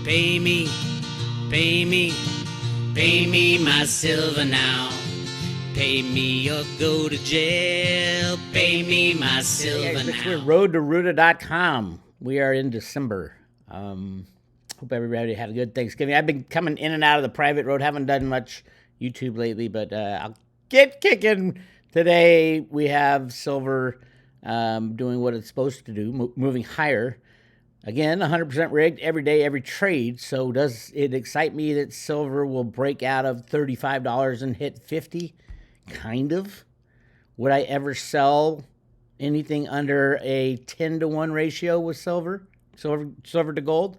Pay me, pay me, pay me my silver now. Pay me or go to jail. Pay me my silver now. We're roadtoruta.com. We are in December. Hope everybody had a good Thanksgiving. I've been coming in and out of the private road. Haven't done much YouTube lately, but I'll get kicking. Today we have silver doing what it's supposed to do, moving higher. Again, 100% rigged every day, every trade. So does it excite me that silver will break out of $35 and hit 50? Kind of. Would I ever sell anything under a 10-to-1 ratio with silver to gold?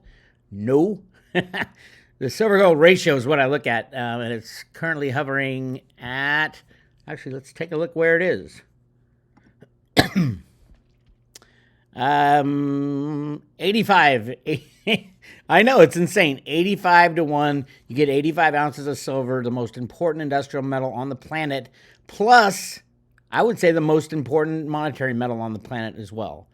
No. The silver gold ratio is what I look at, and it's currently hovering at, actually, let's take a look where it is. 85. I know, it's insane. 85 to 1. You get 85 ounces of silver, the most important industrial metal on the planet, plus, I would say, the most important monetary metal on the planet as well.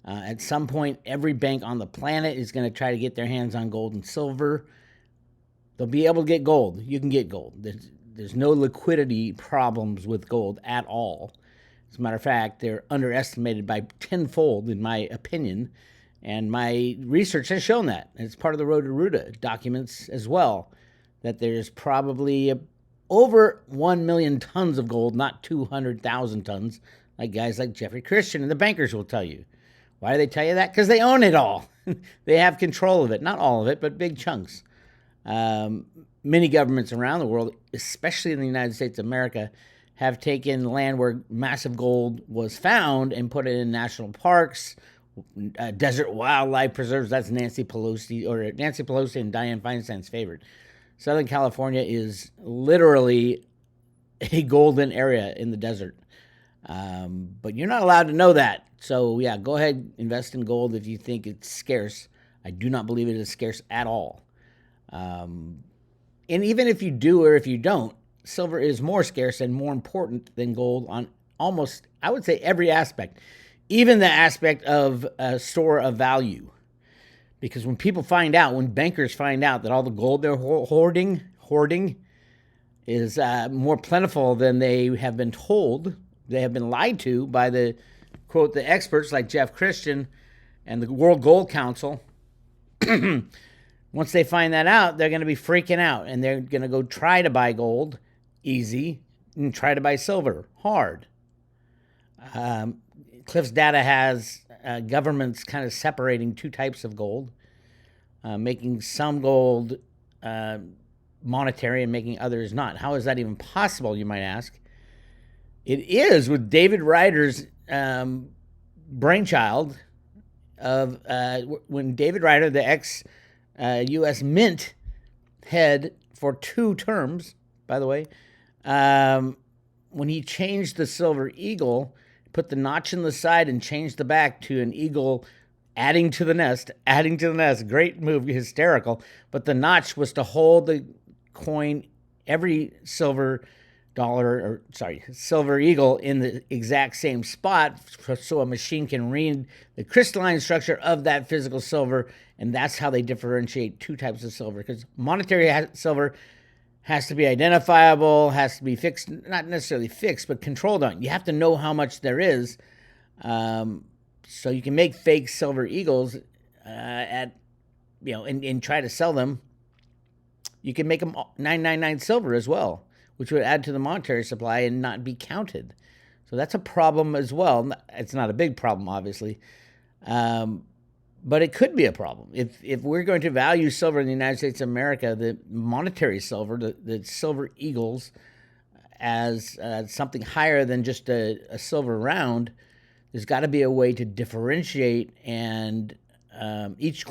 At some point, every bank on the planet is going to try to get their hands on gold and silver. They'll be able to get gold. You can get gold. There's no liquidity problems with gold at all. As a matter of fact, they're underestimated by tenfold, in my opinion. And my research has shown that. It's part of the Road to Ruta documents as well, that there's probably over 1 million tons of gold, not 200,000 tons, like guys like Jeffrey Christian and the bankers will tell you. Why do they tell you that? Because they own it all. They have control of it. Not all of it, but big chunks. Many governments around the world, especially in the United States of America, have taken land where massive gold was found and put it in national parks, desert wildlife preserves. That's Nancy Pelosi and Dianne Feinstein's favorite. Southern California is literally a golden area in the desert. But you're not allowed to know that. So, yeah, go ahead, invest in gold if you think it's scarce. I do not believe it is scarce at all. And even if you do or if you don't, silver is more scarce and more important than gold on almost, I would say, every aspect. Even the aspect of a store of value. Because when bankers find out that all the gold they're hoarding is more plentiful than they have been told, they have been lied to by the experts like Jeff Christian and the World Gold Council. Once they find that out, they're going to be freaking out, and they're going to go try to buy gold, easy, and try to buy silver, hard. Cliff's data has governments kind of separating two types of gold, making some gold monetary and making others not. How is that even possible, you might ask? It is with David Ryder's brainchild of when David Ryder, the ex-U.S. Mint head for 2 terms, by the way, when he changed the silver eagle, put the notch in the side and changed the back to an eagle adding to the nest. Great move, hysterical. But the notch was to hold the coin, every silver eagle in the exact same spot so a machine can read the crystalline structure of that physical silver, and that's how they differentiate 2 types of silver, because monetary silver has to be identifiable, has to be fixed, not necessarily fixed, but controlled on. You have to know how much there is, so you can make fake silver eagles and try to sell them. You can make them 999 silver as well, which would add to the monetary supply and not be counted. So that's a problem as well. It's not a big problem, obviously, but it could be a problem. If we're going to value silver in the United States of America, the monetary silver, the silver eagles, as something higher than just a silver round, there's got to be a way to differentiate and each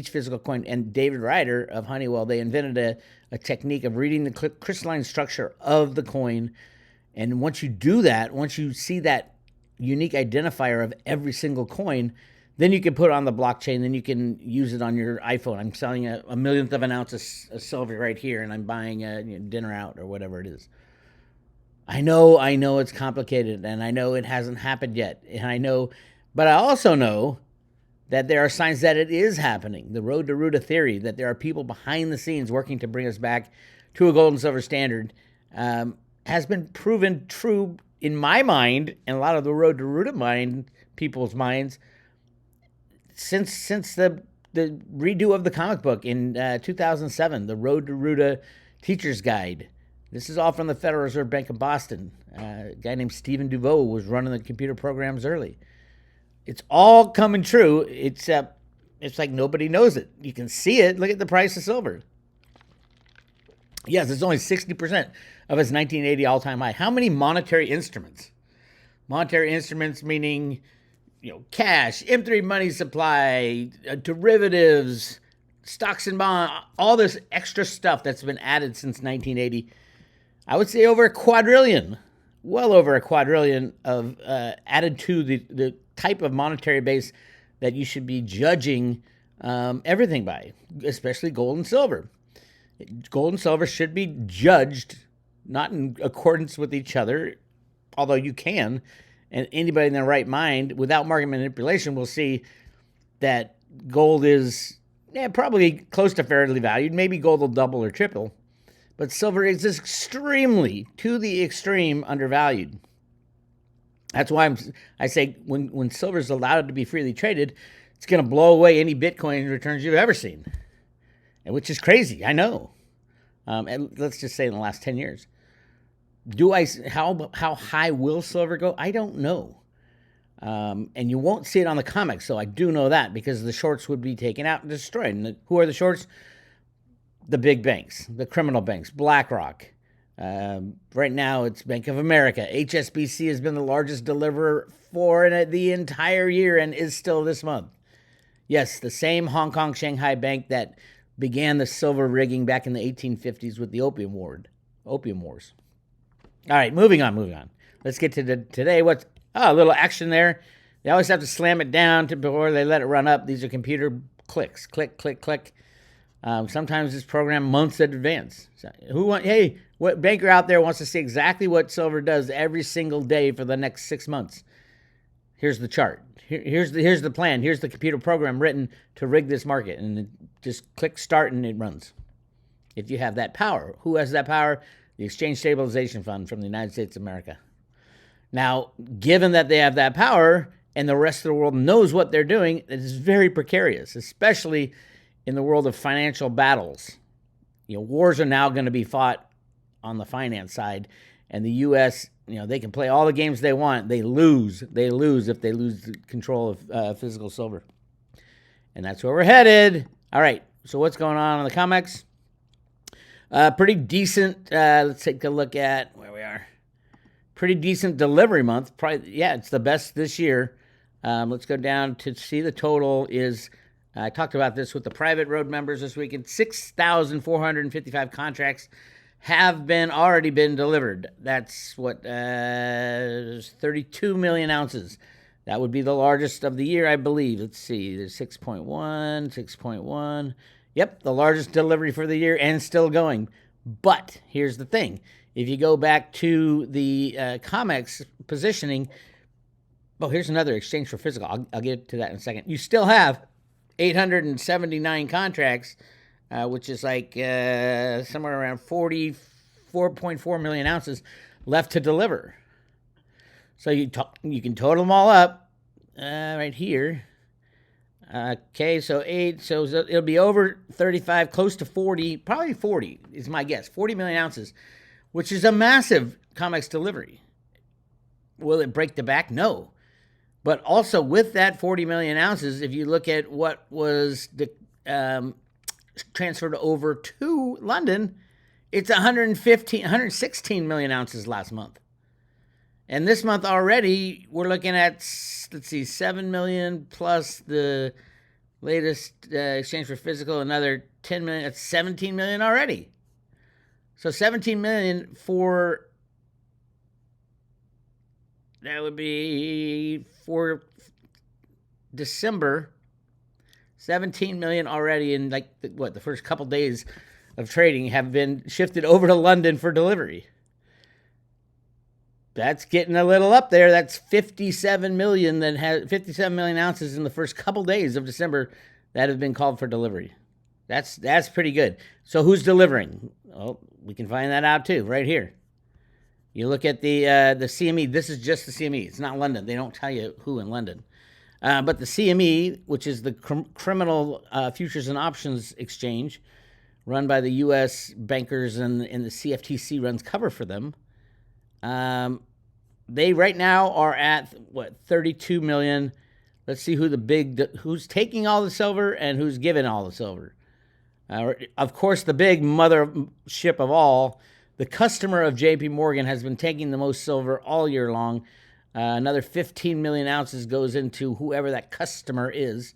physical coin. And David Ryder of Honeywell, they invented a technique of reading the crystalline structure of the coin. And once you do that, once you see that unique identifier of every single coin, then you can put it on the blockchain. Then you can use it on your iPhone. I'm selling a millionth of an ounce of silver right here, and I'm buying a dinner out or whatever it is. I know it's complicated, and I know it hasn't happened yet. And but I also know that there are signs that it is happening. The road to Ruta theory, that there are people behind the scenes working to bring us back to a gold and silver standard, has been proven true in my mind and a lot of the road to Ruta people's minds since the redo of the comic book in 2007, the Road to Ruta Teacher's Guide. This is all from the Federal Reserve Bank of Boston. A guy named Stephen Duveau was running the computer programs early. It's all coming true, except it's like nobody knows it. You can see it. Look at the price of silver. Yes, it's only 60% of its 1980 all-time high. How many monetary instruments? Monetary instruments meaning, cash, M3 money supply, derivatives, stocks and bonds, all this extra stuff that's been added since 1980. I would say over a quadrillion, well over a quadrillion of added to the type of monetary base that you should be judging everything by, especially gold and silver. Gold and silver should be judged not in accordance with each other, although you can, and anybody in their right mind without market manipulation will see that gold is probably close to fairly valued. Maybe gold will double or triple, but silver is extremely, to the extreme, undervalued. That's why I say when silver is allowed to be freely traded, it's going to blow away any Bitcoin returns you've ever seen, and which is crazy, I know. And let's just say in the last 10 years. How high will silver go? I don't know. And you won't see it on the Comex, so I do know that because the shorts would be taken out and destroyed. And who are the shorts? The big banks, the criminal banks, BlackRock. Right now, it's Bank of America. HSBC has been the largest deliverer for the entire year and is still this month. Yes, the same Hong Kong Shanghai bank that began the silver rigging back in the 1850s with the Opium Wars. All right, moving on. Let's get to today. A little action there. They always have to slam it down before they let it run up. These are computer clicks. Click, click, click. Sometimes it's programmed months in advance. So what banker out there wants to see exactly what silver does every single day for the next 6 months? Here's the chart. Here's the plan. Here's the computer program written to rig this market. And just click start and it runs. If you have that power. Who has that power? The Exchange Stabilization Fund from the United States of America. Now, given that they have that power and the rest of the world knows what they're doing, it is very precarious, especially in the world of financial battles. Wars are now going to be fought on the finance side, and the U.S., they can play all the games they want. They lose if they lose control of physical silver. And that's where we're headed. All right, so what's going on the Comex? Pretty decent. Let's take a look at where we are. Pretty decent delivery month. Probably, it's the best this year. Let's go down to see the total is. I talked about this with the private road members this weekend. 6,455 contracts have already been delivered. That's 32 million ounces. That would be the largest of the year, I believe. Let's see. There's 6.1. Yep, the largest delivery for the year and still going. But here's the thing. If you go back to the Comex positioning, here's another exchange for physical. I'll get to that in a second. You still have 879 contracts, which is like somewhere around 44.4 million ounces left to deliver. So you can total them all up right here. Okay, so it'll be over 35, close to 40, probably 40 is my guess, 40 million ounces, which is a massive Comex delivery. Will it break the back? No. But also with that 40 million ounces, if you look at what was transferred over to London, it's 116 million ounces last month. And this month already, we're looking at, 7 million plus the latest exchange for physical, another 10 million. That's 17 million already. So 17 million for, that would be for December, 17 million already in the first couple days of trading have been shifted over to London for delivery. That's getting a little up there. That's 57 million that has 57 million ounces in the first couple days of December that have been called for delivery. That's pretty good. So who's delivering? Oh, we can find that out too, right here. You look at the CME. This is just the CME. It's not London. They don't tell you who in London. But the CME, which is the Criminal Futures and Options Exchange, run by the U.S. bankers and the CFTC runs cover for them. They right now are at 32 million. Let's see who's taking all the silver and who's giving all the silver. Of course, the big mothership of all, the customer of JP Morgan has been taking the most silver all year long. Another 15 million ounces goes into whoever that customer is.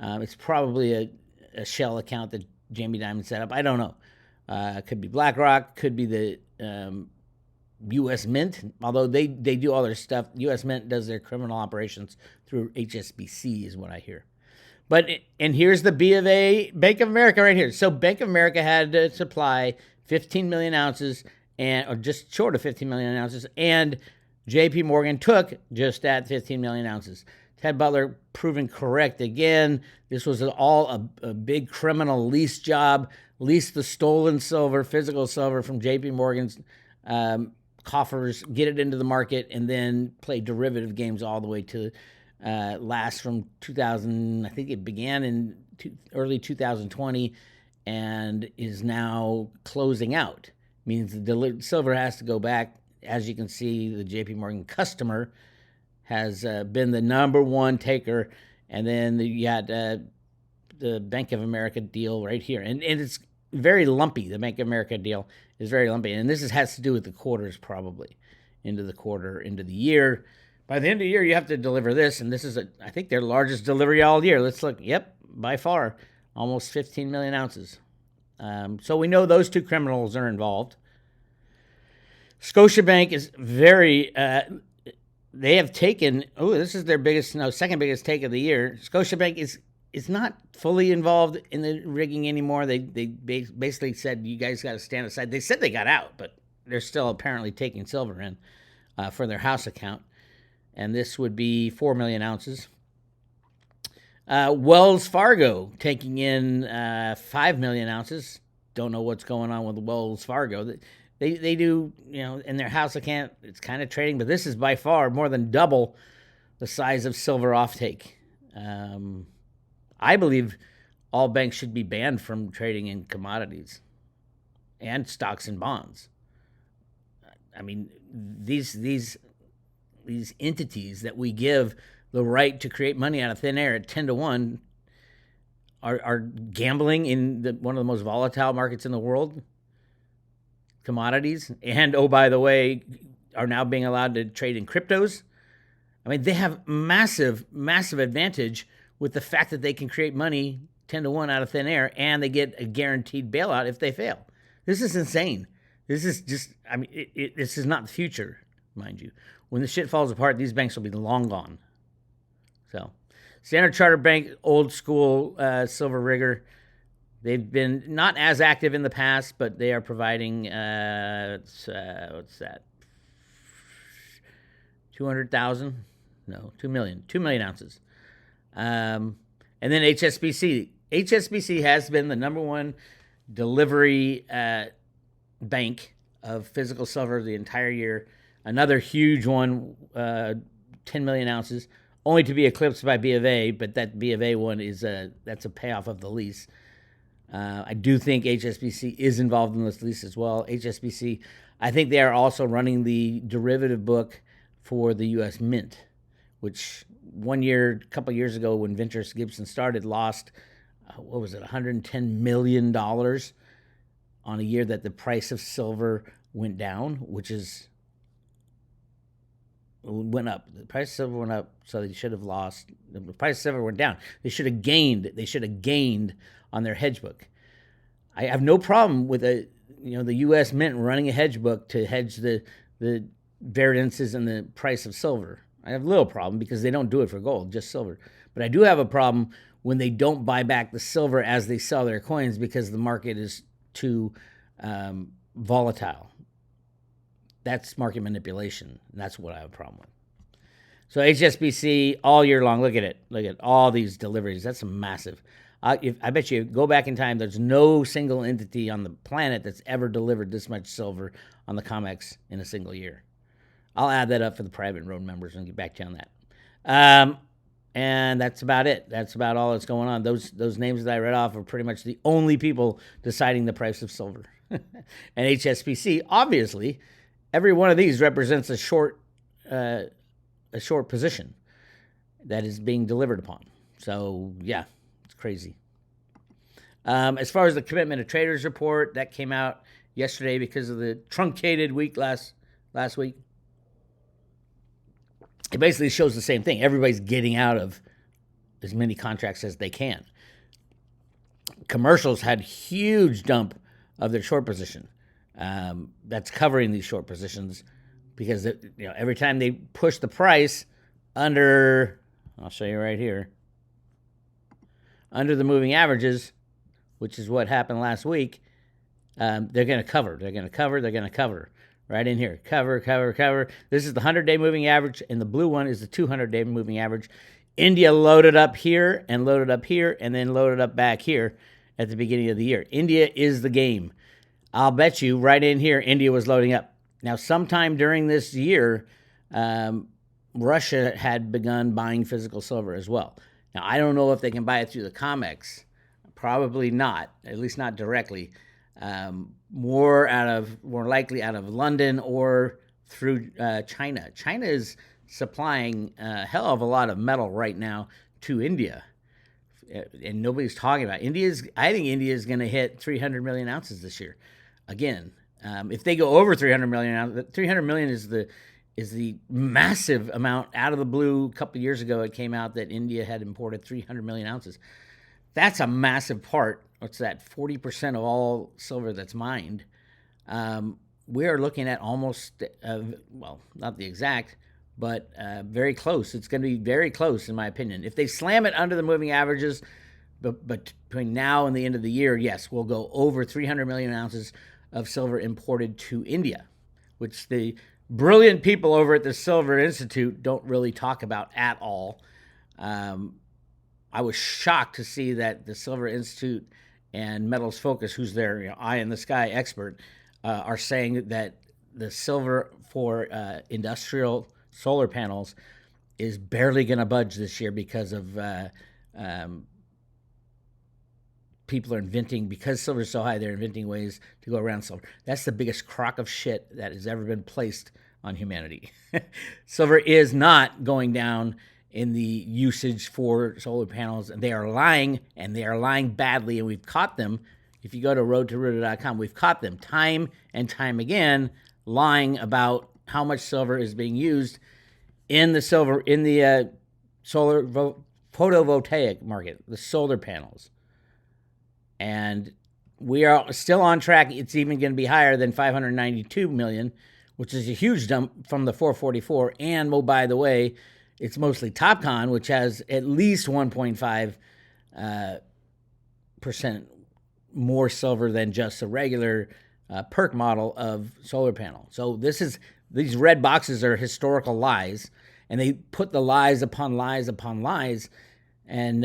It's probably a shell account that Jamie Dimon set up. I don't know. Could be BlackRock, could be the U.S. Mint, although they do all their stuff. U.S. Mint does their criminal operations through HSBC is what I hear. And here's the B of A, Bank of America right here. So Bank of America had to supply 15 million ounces, or just short of 15 million ounces, and JP Morgan took just at 15 million ounces. Ted Butler proven correct again. This was all a big criminal lease job. Lease the stolen silver, physical silver from JP Morgan's coffers, get it into the market, and then play derivative games all the way to last from 2000. I think it began in early 2020 and is now closing out. Means the silver has to go back. As you can see, the JP Morgan customer has been the number one taker, and then you got the Bank of America deal right here. And it's very lumpy. The Bank of America deal is very lumpy. And this has to do with the quarters, probably, into the quarter, into the year. By the end of the year, you have to deliver this, and this is, I think, their largest delivery all year. Let's look. Yep, by far, almost 15 million ounces. So we know those two criminals are involved. Scotiabank is very, they have taken, this is their second biggest take of the year. Scotiabank is not fully involved in the rigging anymore. They basically said, you guys got to stand aside. They said they got out, but they're still apparently taking silver in for their house account. And this would be 4 million ounces. Wells Fargo taking in 5 million ounces. Don't know what's going on with Wells Fargo. They do, in their house account, it's kind of trading, but this is by far more than double the size of silver offtake. I believe all banks should be banned from trading in commodities and stocks and bonds. I mean, these entities that we give the right to create money out of thin air at 10-1 are gambling in one of the most volatile markets in the world, commodities, and by the way, are now being allowed to trade in cryptos. I mean, they have massive advantage with the fact that they can create money 10-1 out of thin air, and they get a guaranteed bailout if they fail. This is insane. This is just, this is not the future, mind you. When the shit falls apart, these banks will be long gone. So, Standard Chartered Bank, old school silver rigger. They've been not as active in the past, but they are providing, what's that? 200,000? No, 2 million. 2 million ounces. And then HSBC. HSBC has been the number one delivery bank of physical silver the entire year. Another huge one, 10 million ounces, only to be eclipsed by B of A, but that B of A one that's a payoff of the lease. I do think HSBC is involved in this lease as well. HSBC, I think they are also running the derivative book for the U.S. Mint, which a couple years ago when Ventures Gibson started, lost, $110 million on a year that the price of silver went down, went up. The price of silver went up, so they should have lost. The price of silver went down. They should have gained on their hedge book. I have no problem with the U.S. Mint running a hedge book to hedge the variances in the price of silver. I have little problem because they don't do it for gold, just silver. But I do have a problem when they don't buy back the silver as they sell their coins because the market is too volatile. that's market manipulation. And that's what I have a problem with. So HSBC all year long, look at it. Look at all these deliveries. That's massive. I bet you go back in time, there's no single entity on the planet that's ever delivered this much silver on the Comex in a single year. I'll add that up for the private road members and get back to you on that. And that's about it. That's about all that's going on. Those names that I read off are pretty much the only people deciding the price of silver. And HSBC, obviously, every one of these represents a short position that is being delivered upon. So yeah, it's crazy. As far as the commitment of traders report, that came out yesterday because of the truncated week last week. It basically shows the same thing. Everybody's getting out of as many contracts as they can. Commercials had huge dump of their short position. That's covering these short positions because every time they push the price under, I'll show you right here, under the moving averages, which is what happened last week, they're going to cover. They're going to cover. Right in here, cover. This is the 100-day moving average, and the blue one is the 200-day moving average. India loaded up here, and then loaded up back here at the beginning of the year. India is the game. I'll bet you right in here, India was loading up. Now, sometime during this year, Russia had begun buying physical silver as well. Now, I don't know if they can buy it through the Comex. Probably not, at least not directly. More likely out of London or through China. China is supplying a hell of a lot of metal right now to India, and nobody's talking about it. I think India is going to hit 300 million ounces this year. Again, if they go over 300 million ounces, 300 million is the massive amount out of the blue. A couple of years ago, it came out that India had imported 300 million ounces. That's a massive part. What's that? 40% of all silver that's mined. We are looking at almost, not the exact, but very close. It's going to be very close, in my opinion. If they slam it under the moving averages, but between now and the end of the year, yes, we'll go over 300 million ounces of silver imported to India, which the brilliant people over at the Silver Institute don't really talk about at all. I was shocked to see that the Silver Institute and Metals Focus, who's their eye in the sky expert, are saying that the silver for industrial solar panels is barely going to budge this year because of people are inventing, because silver is so high, they're inventing ways to go around silver. That's the biggest crock of shit that has ever been placed on humanity. Silver is not going down in the usage for solar panels. They are lying, and they are lying badly, and we've caught them. If you go to roadtoruta.com, we've caught them time and time again lying about how much silver is being used in the solar photovoltaic market, the solar panels. And we are still on track. It's even going to be higher than 592 million, which is a huge jump from the 444. And, oh, by the way, it's mostly TopCon, which has at least 1.5% more silver than just a regular PERC model of solar panel. So these red boxes are historical lies, and they put the lies upon lies upon lies. And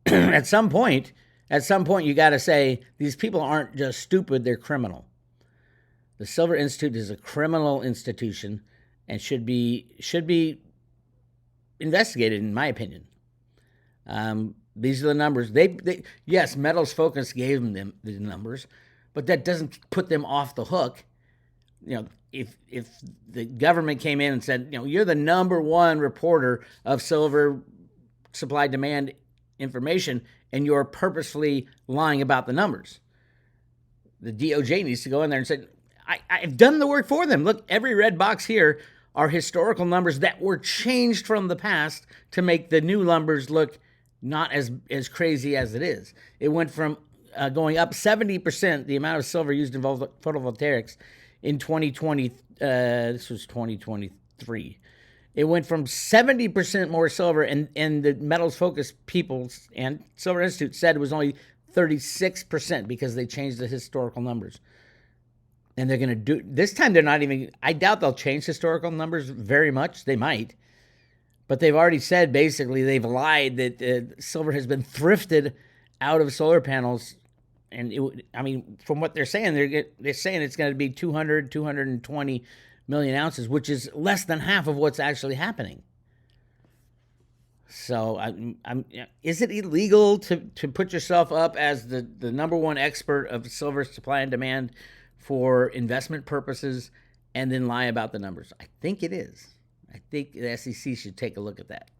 at some point, you got to say these people aren't just stupid; they're criminal. The Silver Institute is a criminal institution and should be investigated, in my opinion. These are the numbers. Yes, Metals Focus gave them the numbers, but that doesn't put them off the hook. If the government came in and said, you're the number one reporter of silver supply demand information, and you're purposefully lying about the numbers, the DOJ needs to go in there and say, I've done the work for them. Look, every red box here are historical numbers that were changed from the past to make the new numbers look not as crazy as it is. It went from going up 70%, the amount of silver used in photovoltaics in 2020. This was 2023. It went from 70% more silver, and the Metals Focus people and Silver Institute said it was only 36% because they changed the historical numbers. And they're going to do this time. They're not even, I doubt they'll change historical numbers very much. They might, but they've already said basically they've lied that silver has been thrifted out of solar panels. And from what they're saying, they're saying it's going to be 220 million ounces, which is less than half of what's actually happening. So is it illegal to put yourself up as the number one expert of silver supply and demand for investment purposes and then lie about the numbers? I think it is. I think the SEC should take a look at that.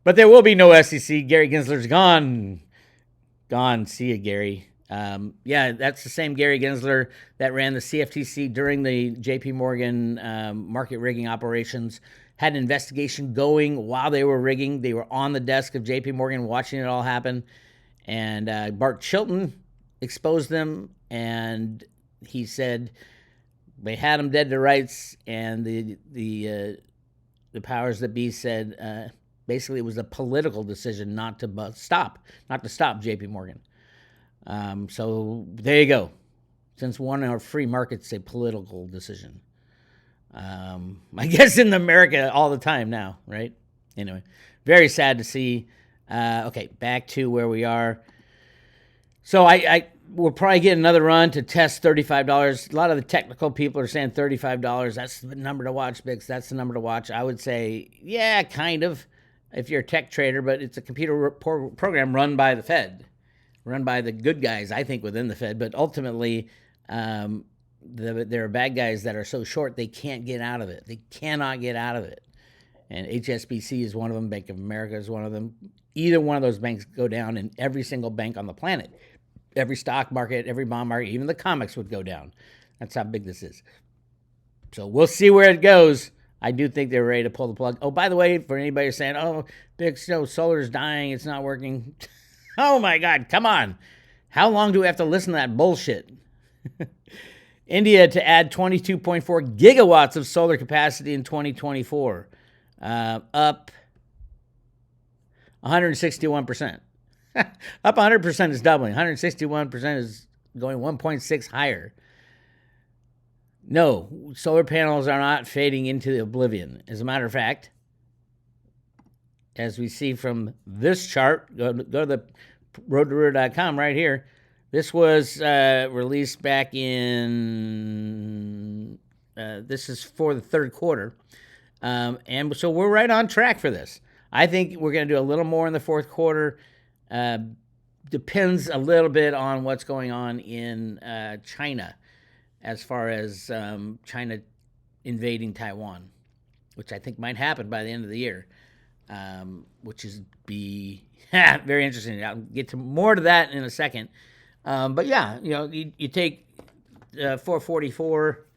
But there will be no SEC. Gary Gensler's gone. See you, Gary. That's the same Gary Gensler that ran the CFTC during the JP Morgan market rigging operations. Had an investigation going while they were rigging. They were on the desk of JP Morgan watching it all happen. And Bart Chilton exposed them, and he said they had them dead to rights, and the powers that be said basically it was a political decision not to stop JP Morgan. So there you go. Since one are free markets, a political decision. I guess in America all the time now, right? Anyway, very sad to see. Okay, back to where we are. So we'll probably get another run to test $35. A lot of the technical people are saying $35. That's the number to watch, Bix. That's the number to watch. I would say, yeah, kind of, if you're a tech trader, but it's a computer program run by the Fed, run by the good guys, I think, within the Fed. But ultimately, there are bad guys that are so short they can't get out of it. They cannot get out of it. And HSBC is one of them. Bank of America is one of them. Either one of those banks go down, and every single bank on the planet, every stock market, every bond market, even the Comex would go down. That's how big this is. So we'll see where it goes. I do think they're ready to pull the plug. Oh, by the way, for anybody saying, oh, Bix, solar's dying, it's not working. Oh, my God, come on. How long do we have to listen to that bullshit? India to add 22.4 gigawatts of solar capacity in 2024, up 161%. Up 100% is doubling. 161% is going 1.6 higher. No, solar panels are not fading into oblivion. As a matter of fact, as we see from this chart, go to the roadtoruhr.com right here. This was released back in, this is for the third quarter. And so we're right on track for this. I think we're going to do a little more in the fourth quarter. Depends a little bit on what's going on in China as far as China invading Taiwan, which I think might happen by the end of the year, which is very interesting. I'll get to more to that in a second. But yeah, you take 444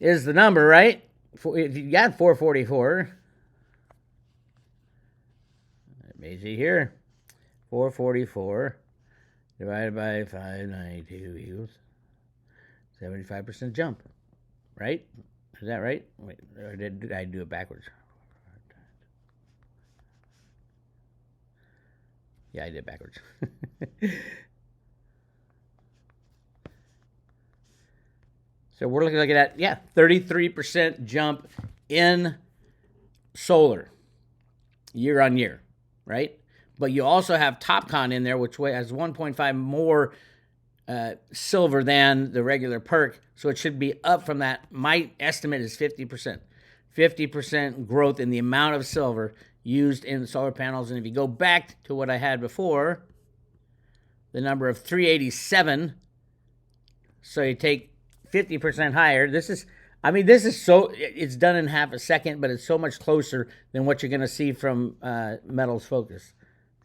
is the number, right? If you got 444, let me see here. 444 divided by 592 equals 75% jump, right? Is that right? Wait, or did I do it backwards? Yeah, I did it backwards. So we're looking at 33% jump in solar year on year, right? But you also have TopCon in there, which has 1.5 more silver than the regular perk, so it should be up from that. My estimate is 50%. 50% growth in the amount of silver used in solar panels. And if you go back to what I had before, the number of 387, so you take 50% higher. This is so, it's done in half a second, but it's so much closer than what you're going to see from Metals Focus.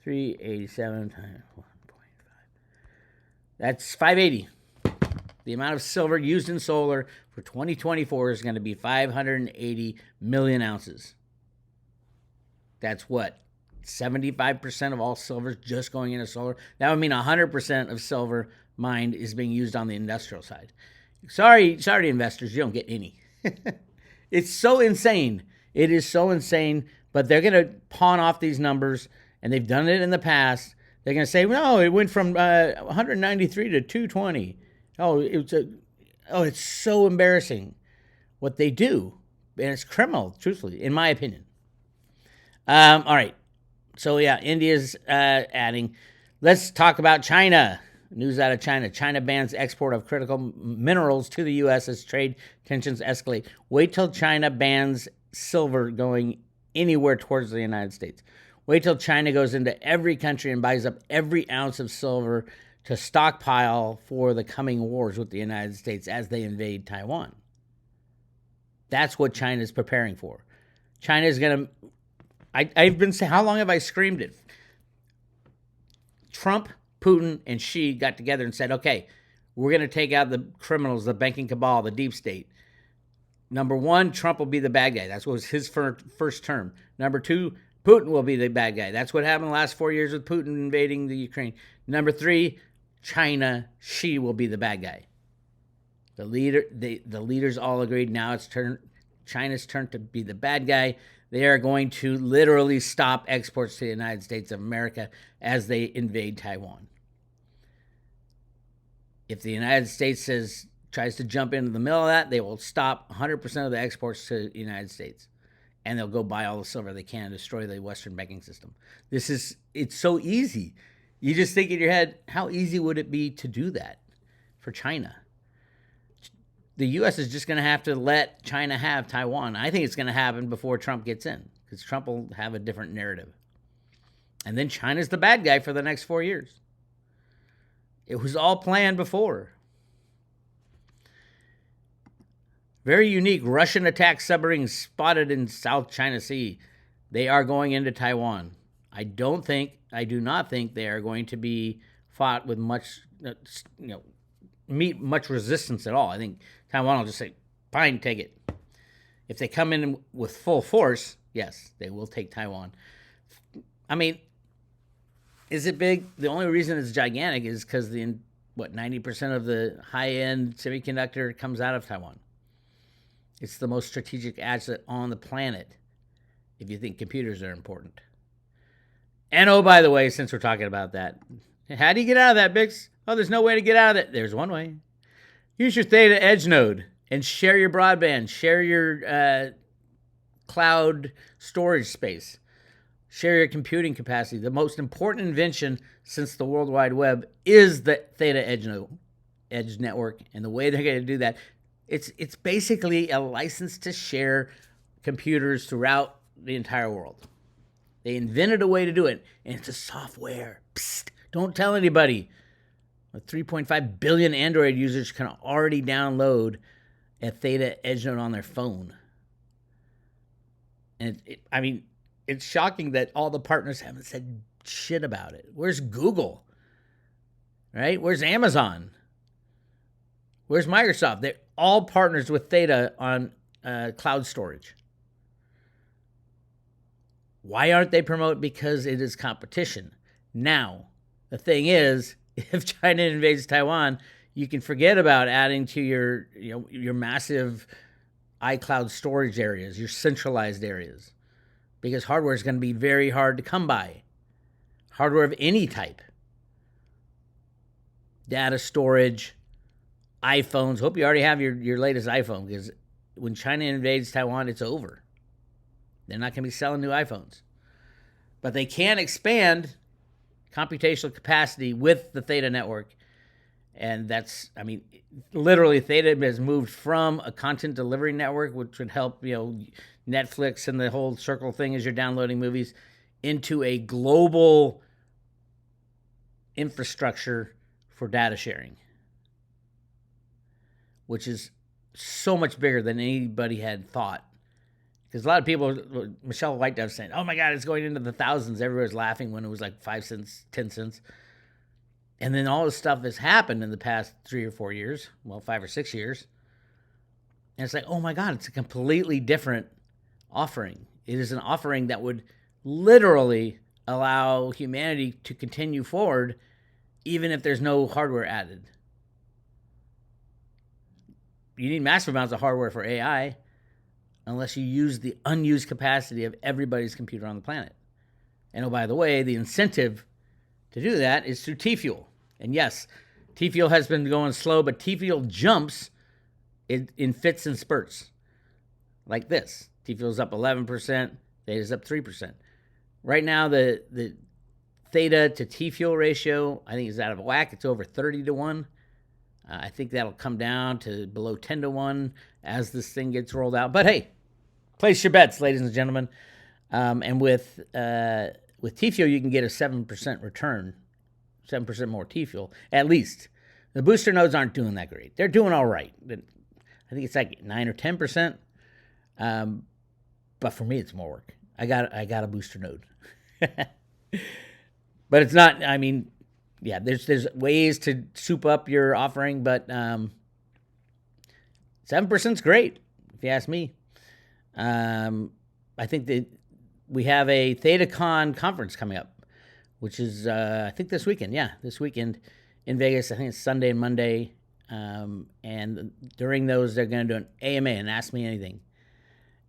387 times 1.5. That's 580. The amount of silver used in solar for 2024 is going to be 580 million ounces. That's what? 75% of all silver is just going into solar. That would mean 100% of silver mined is being used on the industrial side. Sorry, investors, you don't get any. It's so insane. It is so insane, but they're going to pawn off these numbers, and they've done it in the past. They're going to say, no, it went from 193 to 220. Oh, it's so embarrassing what they do, and it's criminal, truthfully, in my opinion. All right, so yeah, India's adding. Let's talk about China. News out of China. China bans export of critical minerals to the U.S. as trade tensions escalate. Wait till China bans silver going anywhere towards the United States. Wait till China goes into every country and buys up every ounce of silver to stockpile for the coming wars with the United States as they invade Taiwan. That's what China is preparing for. China is going to... I've been saying, how long have I screamed it? Trump, Putin, and Xi got together and said, okay, we're going to take out the criminals, the banking cabal, the deep state. Number one, Trump will be the bad guy. That was his first term. Number two, Putin will be the bad guy. That's what happened the last 4 years with Putin invading the Ukraine. Number three, China, Xi will be the bad guy. The leaders all agreed. Now it's China's turn to be the bad guy. They are going to literally stop exports to the United States of America as they invade Taiwan. If the United States tries to jump into the middle of that, they will stop 100% of the exports to the United States. And they'll go buy all the silver they can and destroy the Western banking system. It's so easy. You just think in your head, how easy would it be to do that for China? The U.S. is just going to have to let China have Taiwan. I think it's going to happen before Trump gets in, because Trump will have a different narrative. And then China's the bad guy for the next 4 years. It was all planned before. Very unique. Russian attack submarines spotted in South China Sea. They are going into Taiwan. I do not think they are going to be fought with meet much resistance at all. I think Taiwan will just say, fine, take it. If they come in with full force, yes, they will take Taiwan. I mean, is it big? The only reason it's gigantic is because 90% of the high-end semiconductor comes out of Taiwan. It's the most strategic asset on the planet, if you think computers are important. And oh, by the way, since we're talking about that, how do you get out of that, Bix? Oh, there's no way to get out of it. There's one way. Use your Theta Edge node and share your broadband. Share your cloud storage space. Share your computing capacity. The most important invention since the World Wide Web is the Theta Edge network. And the way they're going to do that, it's basically a license to share computers throughout the entire world. They invented a way to do it, and it's a software. Psst, don't tell anybody. 3.5 billion Android users can already download a Theta Edge node on their phone. And it's shocking that all the partners haven't said shit about it. Where's Google? Right? Where's Amazon? Where's Microsoft? They're all partners with Theta on cloud storage. Why aren't they promoted? Because it is competition. Now, the thing is, if China invades Taiwan, you can forget about adding to your massive iCloud storage areas, your centralized areas, because hardware is going to be very hard to come by. Hardware of any type. Data storage, iPhones. Hope you already have your latest iPhone, because when China invades Taiwan, it's over. They're not going to be selling new iPhones. But they can expand computational capacity with the Theta network. And literally Theta has moved from a content delivery network, which would help, Netflix and the whole circle thing as you're downloading movies, into a global infrastructure for data sharing, which is so much bigger than anybody had thought. Because a lot of people, Michelle White Dove saying, oh my God, it's going into the thousands. Everybody was laughing when it was like 5 cents, 10 cents. And then all this stuff has happened in the past 3 or 4 years, 5 or 6 years. And it's like, oh my God, it's a completely different offering. It is an offering that would literally allow humanity to continue forward, even if there's no hardware added. You need massive amounts of hardware for AI, unless you use the unused capacity of everybody's computer on the planet. And oh, by the way, the incentive to do that is through T-Fuel. And yes, T-fuel has been going slow, but T-fuel jumps in fits and spurts like this. T-fuel's up 11%, Theta's up 3%. Right now, the Theta to T-fuel ratio, I think, is out of whack. It's over 30 to 1. I think that'll come down to below 10 to 1 as this thing gets rolled out. But hey, place your bets, ladies and gentlemen. And with T-fuel, you can get a 7% return, 7% more T-fuel, at least. The booster nodes aren't doing that great. They're doing all right. I think it's like 9 or 10%. But for me, it's more work. I got a booster node. But it's not, I mean, yeah, there's ways to soup up your offering, but 7% is great, if you ask me. I think that we have a ThetaCon conference coming up, which is, I think this weekend. Yeah, this weekend in Vegas. I think it's Sunday and Monday. And during those, they're going to do an AMA and Ask Me Anything.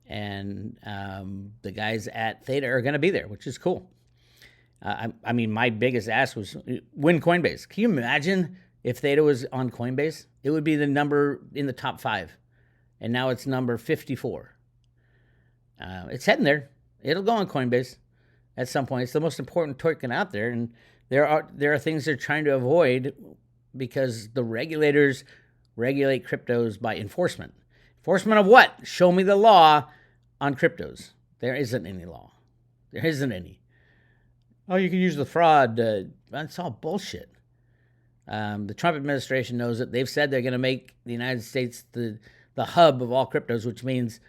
And the guys at Theta are going to be there, which is cool. I mean, my biggest ask was win Coinbase. Can you imagine if Theta was on Coinbase? It would be the number in the top 5. And now it's number 54. It's heading there. It'll go on Coinbase at some point. It's the most important token out there. And there are things they're trying to avoid because the regulators regulate cryptos by enforcement. Enforcement of what? Show me the law on cryptos. There isn't any law. There isn't any. Oh, you can use the fraud. That's all bullshit. The Trump administration knows it. They've said they're going to make the United States the hub of all cryptos, which means,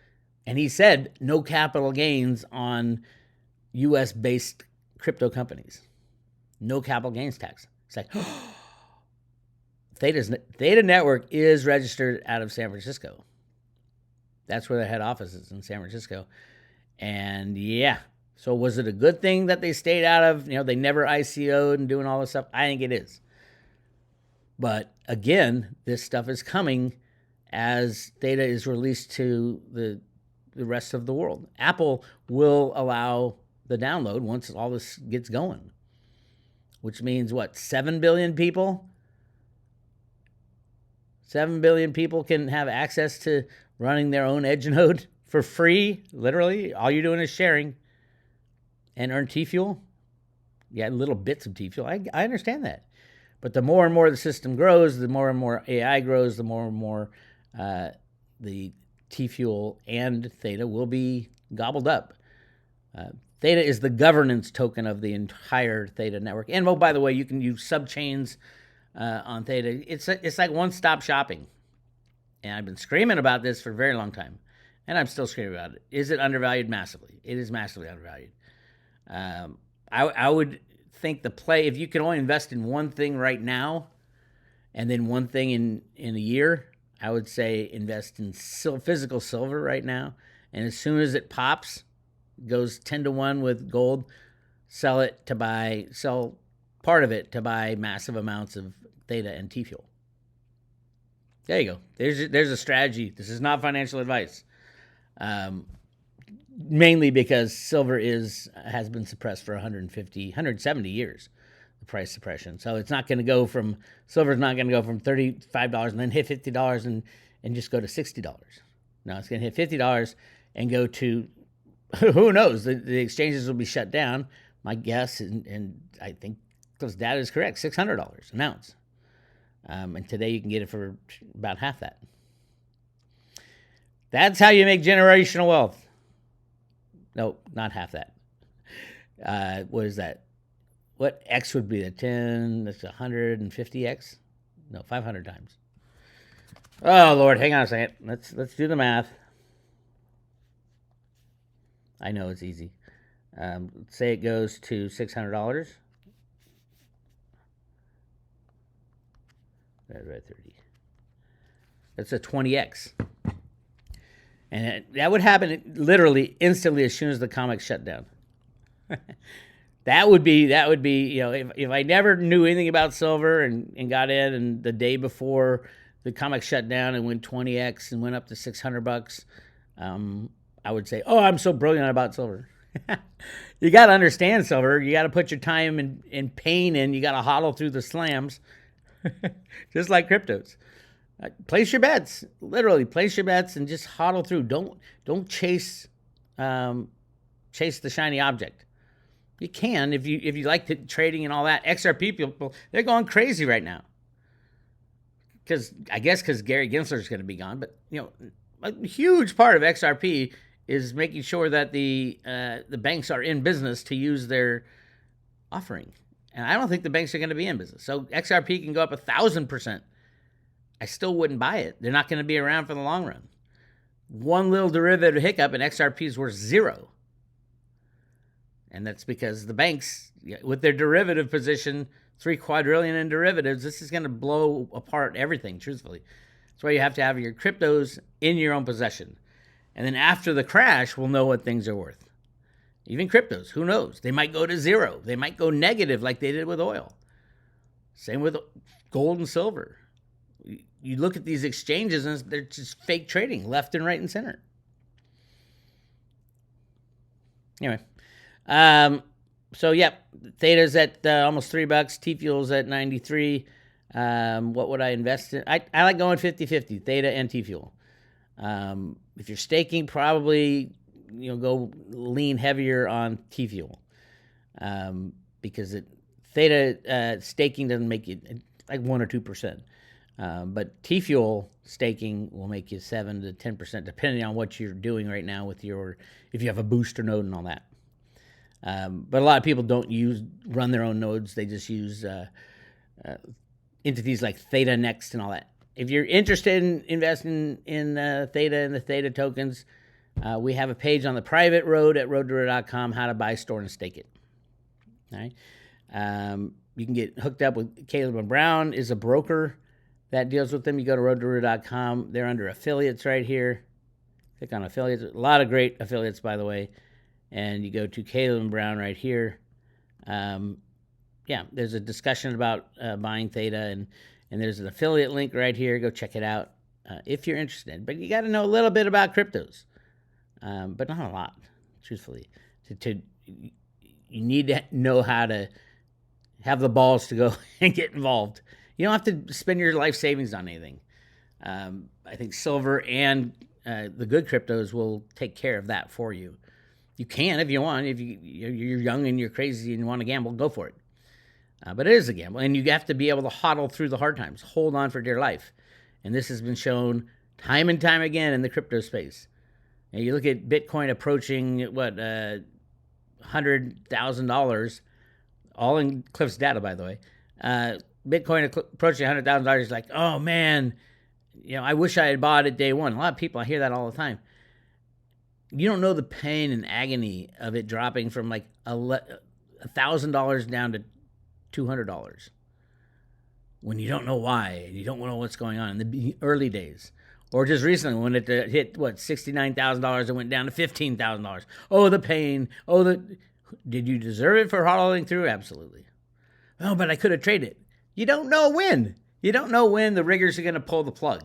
and he said, no capital gains on U.S.-based crypto companies. No capital gains tax. It's like, Theta Network is registered out of San Francisco. That's where their head office is, in San Francisco. And yeah, so was it a good thing that they stayed out of, they never ICO'd and doing all this stuff? I think it is. But again, this stuff is coming as Theta is released to the rest of the world. Apple will allow the download once all this gets going, which means what, 7 billion people? 7 billion people can have access to running their own edge node for free, literally. All you're doing is sharing and earn T-fuel. Yeah, little bits of T-fuel. I understand that. But the more and more the system grows, the more and more AI grows, the more and more the T-fuel and Theta will be gobbled up. Theta is the governance token of the entire Theta network. And, oh, by the way, you can use subchains on Theta. It's like one-stop shopping. And I've been screaming about this for a very long time. And I'm still screaming about it. Is it undervalued? Massively. It is massively undervalued. I would think the play, if you can only invest in one thing right now and then one thing in a year, I would say invest in physical silver right now. And as soon as it pops, goes 10 to 1 with gold, sell part of it to buy massive amounts of Theta and T-fuel. There you go. There's a strategy. This is not financial advice. Mainly because silver has been suppressed for 170 years, the price suppression. So it's not going to go from, silver's not going to go from $35 and then hit $50 and just go to $60. No, it's going to hit $50 and go to, who knows, the exchanges will be shut down. My guess, and I think this data is correct, $600 an ounce. And today you can get it for about half that. That's how you make generational wealth. No, not half that. What is that? What X would be? 10, that's 150X? No, 500 times. Oh, Lord, hang on a second. Let's do the math. I know it's easy. Let's say it goes to $600. That's right, 30. That's a 20X. And that would happen literally instantly as soon as the Comex shut down. That would be, if I never knew anything about silver and got in, and the day before the Comex shut down and went 20X and went up to $600, I would say, oh, I'm so brilliant about silver. You got to understand silver. You got to put your time and pain in. You got to hodl through the slams. just like cryptos. Place your bets. Literally, place your bets and just hodl through. Don't chase chase the shiny object. You can if you like the trading and all that. XRP people, they're going crazy right now. Because Gary Gensler is going to be gone, but a huge part of XRP is making sure that the banks are in business to use their offering, and I don't think the banks are going to be in business. So XRP can go up 1,000%. I still wouldn't buy it. They're not going to be around for the long run. One little derivative hiccup and XRP is worth zero, and that's because the banks, with their derivative position, $3 quadrillion in derivatives, this is going to blow apart everything. Truthfully, that's why you have to have your cryptos in your own possession. And then after the crash, we'll know what things are worth. Even cryptos, who knows? They might go to zero. They might go negative like they did with oil. Same with gold and silver. You look at these exchanges and they're just fake trading left and right and center. Anyway, so Theta's at almost $3. T-Fuel's at 93. What would I invest in? I like going 50-50, Theta and T-Fuel. If you're staking, probably go lean heavier on T-Fuel, because Theta staking doesn't make you like 1 or 2%, but T-Fuel staking will make you 7 to 10%, depending on what you're doing right now with if you have a booster node and all that. But a lot of people don't run their own nodes; they just use entities like Theta Next and all that. If you're interested in investing in Theta and the Theta tokens, we have a page on the private road at roadtoroad.com, how to buy, store, and stake it. All right. You can get hooked up with Caleb and Brown is a broker that deals with them. You go to roadtoroad.com. They're under affiliates right here. Click on affiliates. A lot of great affiliates, by the way. And you go to Caleb and Brown right here. There's a discussion about buying Theta, and there's an affiliate link right here. Go check it out if you're interested. But you got to know a little bit about cryptos, but not a lot, truthfully. You need to know how to have the balls to go and get involved. You don't have to spend your life savings on anything. I think silver and the good cryptos will take care of that for you. You can if you want. If you're young and you're crazy and you want to gamble, go for it. But it is a gamble, and you have to be able to hodl through the hard times, hold on for dear life. And this has been shown time and time again in the crypto space. And you look at Bitcoin approaching, $100,000, all in Cliff's data, by the way. Bitcoin approaching $100,000 is like, oh, man, I wish I had bought it day one. A lot of people, I hear that all the time. You don't know the pain and agony of it dropping from like $1,000 down to $200 when you don't know why, you don't know what's going on in the early days, or just recently when it hit $69,000 and went down to $15,000. Oh, the pain. Did you deserve it for hodling through? Absolutely. Oh, but I could have traded. You don't know when. You don't know when the riggers are going to pull the plug,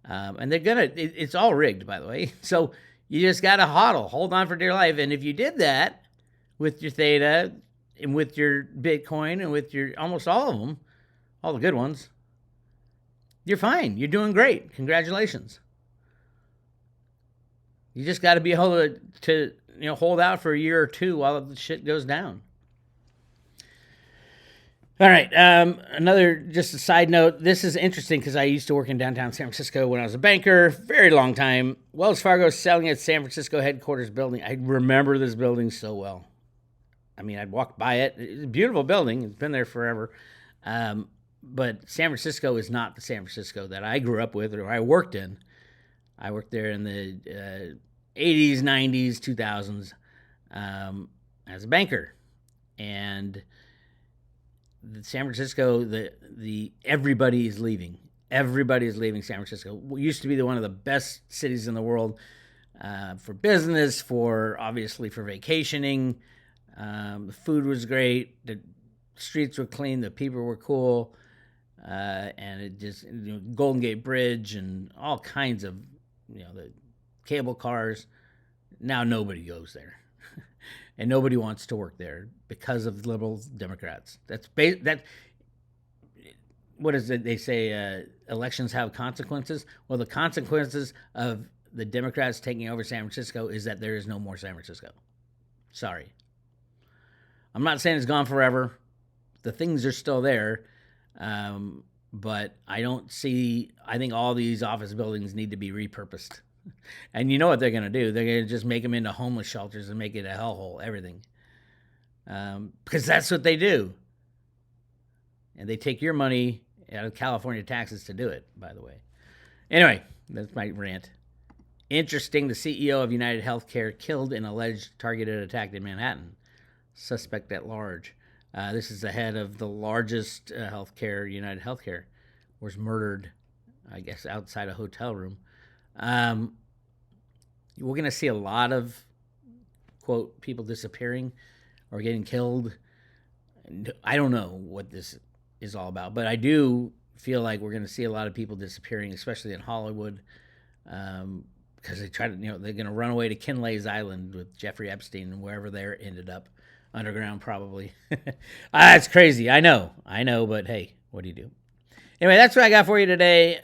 and they're gonna. It's all rigged, by the way. So you just got to hodl, hold on for dear life, and if you did that with your Theta and with your Bitcoin and with your almost all of them, all the good ones, you're fine. You're doing great. Congratulations. You just got to be able to hold out for a year or two while the shit goes down. All right. Another, just a side note. This is interesting because I used to work in downtown San Francisco when I was a banker. Very long time. Wells Fargo is selling its San Francisco headquarters building. I remember this building so well. I mean, I'd walk by it. It's a beautiful building. It's been there forever. But San Francisco is not the San Francisco that I grew up with or I worked in. I worked there in the 80s, 90s, 2000s as a banker. And San Francisco, the everybody is leaving. Everybody is leaving San Francisco. It used to be one of the best cities in the world for business, obviously for vacationing. The food was great. The streets were clean. The people were cool. And it just, Golden Gate Bridge and all kinds of, the cable cars. Now nobody goes there. And nobody wants to work there because of liberal Democrats. what is it? They say elections have consequences. Well, the consequences of the Democrats taking over San Francisco is that there is no more San Francisco. Sorry. I'm not saying it's gone forever. The things are still there. But I don't see, I think all these office buildings need to be repurposed. And you know what they're going to do? They're going to just make them into homeless shelters and make it a hellhole, everything. Because that's what they do. And they take your money out of California taxes to do it, by the way. Anyway, that's my rant. Interesting, the CEO of United Healthcare killed in alleged targeted attack in Manhattan. Suspect at large. This is the head of the largest healthcare, United Healthcare, was murdered, I guess, outside a hotel room. We're going to see a lot of, quote, people disappearing or getting killed. I don't know what this is all about, but I do feel like we're going to see a lot of people disappearing, especially in Hollywood, because they try to, they're going to run away to Kinley's Island with Jeffrey Epstein and wherever they ended up. Underground, probably. That's crazy. I know, but hey, what do you do? Anyway, that's what I got for you today.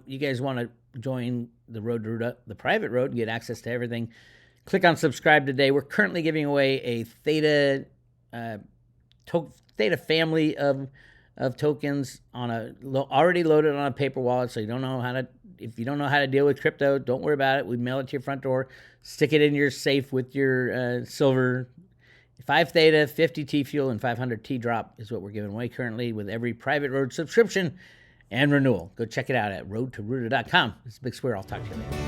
You guys want to join the Road to Ruta, the private road, and get access to everything, click on subscribe today. We're currently giving away a Theta family of tokens on already loaded on a paper wallet. So if you don't know how to deal with crypto, don't worry about it. We mail it to your front door, stick it in your safe with your silver. 5 Theta, 50 T fuel, and 500 T drop is what we're giving away currently with every private road subscription and renewal. Go check it out at roadtoruta.com. This is Bix Weir. I'll talk to you later.